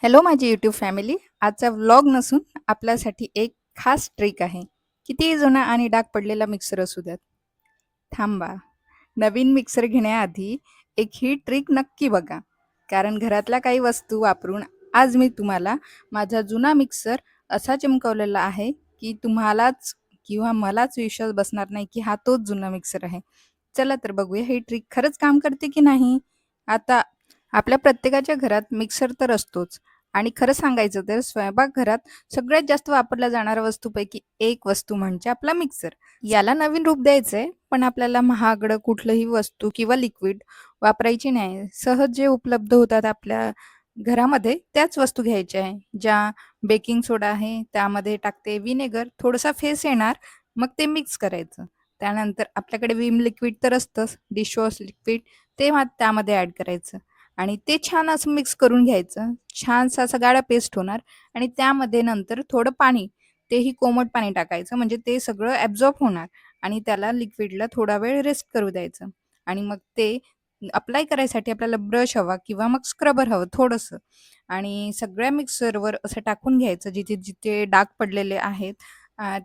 Hello माझी YouTube family. आजचा vlog नसून आपल्यासाठी एक खास ट्रिक आहे. कितीही जुना आणि डाग पडलेला मिक्सर असू द्यात, थांबा. नवीन मिक्सर घेण्याआधी एक ही ट्रिक नक्की बघा. कारण घरातल्या काही वस्तू वापरून आज मी तुम्हाला माझा जुना मिक्सर असा चमकवलेला आहे की तुम्हालाच किंवा मलाच विश्वास बसणार नाही की हा तोच जुना मिक्सर आहे. चला तर बघूया ही ट्रिक खरंच काम करते की नाही. आता आपल्या प्रत्येकाच्या घरात मिक्सर तर असतोच आणि खरं सांगायचं तर स्वयंपाकघरात सगळ्यात जास्त वापरल्या जाणाऱ्या वस्तूपैकी एक वस्तू म्हणजे आपला मिक्सर. याला नवीन रूप द्यायचंय, पण आपल्याला महागडं कुठलंही वस्तू किंवा लिक्विड वापरायची नाही. सहज जे उपलब्ध होतात आपल्या घरामध्ये त्याच वस्तू घ्यायच्या आहे. ज्या बेकिंग सोडा आहे, त्यामध्ये टाकते व्हिनेगर, थोडासा फेस येणार, मग ते मिक्स करायचं. त्यानंतर आपल्याकडे विम लिक्विड तर असतंच, डिशवॉश लिक्विड, ते त्यामध्ये ॲड करायचं आणि ते छान असं मिक्स करून घ्यायचं. छानसा असा गाढा पेस्ट होणार आणि त्यामध्ये नंतर थोडं पाणी, तेही कोमट पाणी टाकायचं म्हणजे ते सगळं ॲब्झॉर्ब होणार आणि त्याला लिक्विडला थोडा वेळ रेस्ट करू द्यायचं आणि मग ते अप्लाय करायसाठी आपल्याला ब्रश हवा किंवा मग स्क्रबर हवं थोडंसं आणि सगळ्या मिक्सरवर असं टाकून घ्यायचं. जिथे जिथे डाग पडलेले आहेत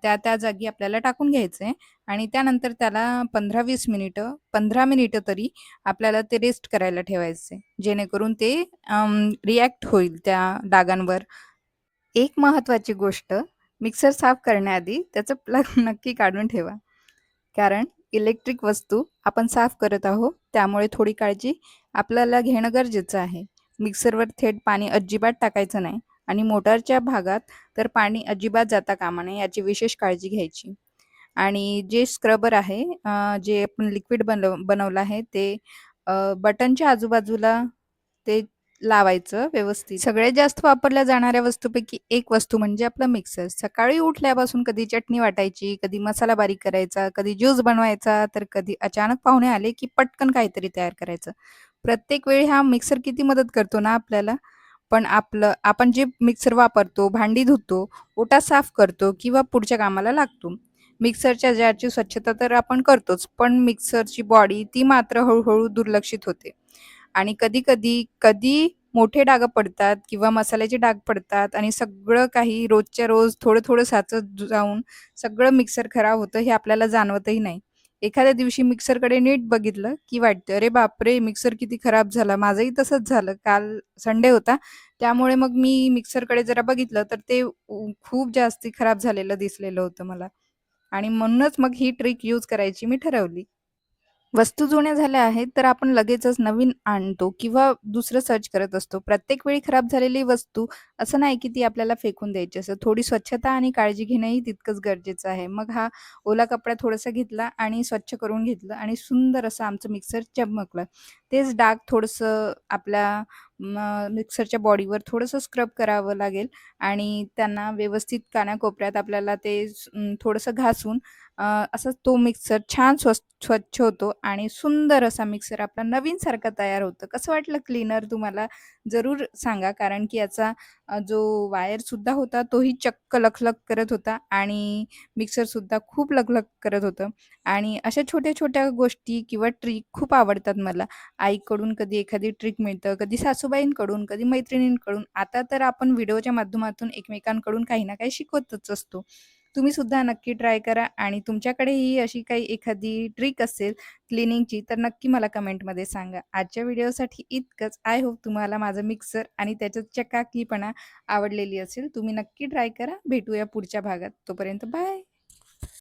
त्या त्या जागी आपल्याला टाकून घ्यायचं आहे आणि त्यानंतर त्याला 15-20 मिनिटं 15 मिनिटं तरी आपल्याला ते रेस्ट करायला ठेवायचं आहे, जेणेकरून ते रिॲक्ट होईल त्या डागांवर. एक महत्त्वाची गोष्ट, मिक्सर साफ करण्याआधी त्याचं प्लग नक्की काढून ठेवा. कारण इलेक्ट्रिक वस्तू आपण साफ करत आहोत, त्यामुळे थोडी काळजी आपल्याला घेणं गरजेचं आहे. मिक्सरवर थेट पाणी अजिबात टाकायचं नाही आणि मोटारच्या भागात तर पाणी अजिबात जाता कामा नये याची विशेष काळजी घ्यायची. आणि जे स्क्रबर आहे जे आपण लिक्विड बनवलं आहे ते बटनच्या आजूबाजूला ते लावायचं व्यवस्थित. सगळ्यात जास्त वापरल्या जाणाऱ्या वस्तूपैकी एक वस्तू म्हणजे आपला मिक्सर. सकाळी उठल्यापासून कधी चटणी वाटायची, कधी मसाला बारीक करायचा, कधी ज्यूस बनवायचा, तर कधी अचानक पाहुणे आले की पटकन काहीतरी तयार करायचं. प्रत्येक वेळी हा मिक्सर किती मदत करतो ना आपल्याला. पण आपण जे मिक्सर वापरतो, भांडी धुतो, ओटा साफ करतो किंवा पुढच्या कामाला लागतो. मिक्सरच्या जारची स्वच्छता तर आपण करतोच, पण मिक्सरची बॉडी ती मात्र हळू दुर्लक्षित होते. आणि कधी मोठे डाग पडतात किंवा मसाल्याचे डाग पडतात आणि सगळं काही रोजच्या रोज थोडं साचत जाऊन सगळं मिक्सर खराब होतं हे आपल्याला जाणवतही नाही. एखाद्या दिवशी मिक्सरकडे नीट बघितलं की वाटतं, "अरे बापरे! मिक्सर किती खराब झाला." माझंही तसंच झालं. काल संडे होता, त्यामुळे मग मी मिक्सरकडे जरा बघितलं तर ते खूप जास्ती खराब झालेलं दिसलेलं होतं मला आणि म्हणूनच मग ही ट्रिक यूज करायची मी ठरवली. वस्तू जुन्या झाल्या आहेत, तर आपण लगेचच नवीन आणतो किंवा दुसरं सर्च करत असतो. प्रत्येक वेळी खराब झालेली वस्तू असं नाही की ती आपल्याला फेकून द्यायची असं. थोडी स्वच्छता आणि काळजी घेणंही तितकंच गरजेचं आहे. मग हा ओला कपडा थोडासा घेतला आणि स्वच्छ करून घेतलं आणि सुंदर असं आमचं मिक्सर चमकलं. तेच डाग थोडंसं आपल्या मिक्सरच्या बॉडीवर थोडंसं स्क्रब करावं लागेल आणि त्यांना व्यवस्थित कानाकोपऱ्यात आपल्याला ते थोडंसं घासून असा तो मिक्सर छान स्वच्छ होतो आणि सुंदर असा मिक्सर आपला नवीनसारखा तयार होतं. कसं वाटलं क्लीनर तुम्हाला? जरूर सांगा. कारण की याचा जो वायरसुद्धा होता तोही चक्क लखलख करत होता आणि मिक्सरसुद्धा खूप लखलख करत होतं आणि अशा छोट्या-छोट्या गोष्टी किंवा ट्रिक खूप आवडतात मला. आईकडून कधी एखादी ट्रिक मिळतं, कधी सासूबाईंकडून, कधी मैत्रिणींकडून. आता तर आपण व्हिडिओच्या माध्यमातून एकमेकांकडून काही ना काही शिकवतच असतो. तुम्ही सुद्धा नक्की ट्राय करा आणि तुमच्याकडेही अशी काही एखादी ट्रिक असेल क्लिनिंगची तर नक्की मला कमेंटमध्ये सांगा. आजच्या व्हिडिओसाठी इतकंच. आय होप तुम्हाला माझं मिक्सर आणि त्याच्यात चकाकीपणा आवडलेली असेल. तुम्ही नक्की ट्राय करा. भेटूया पुढच्या भागात. तोपर्यंत बाय.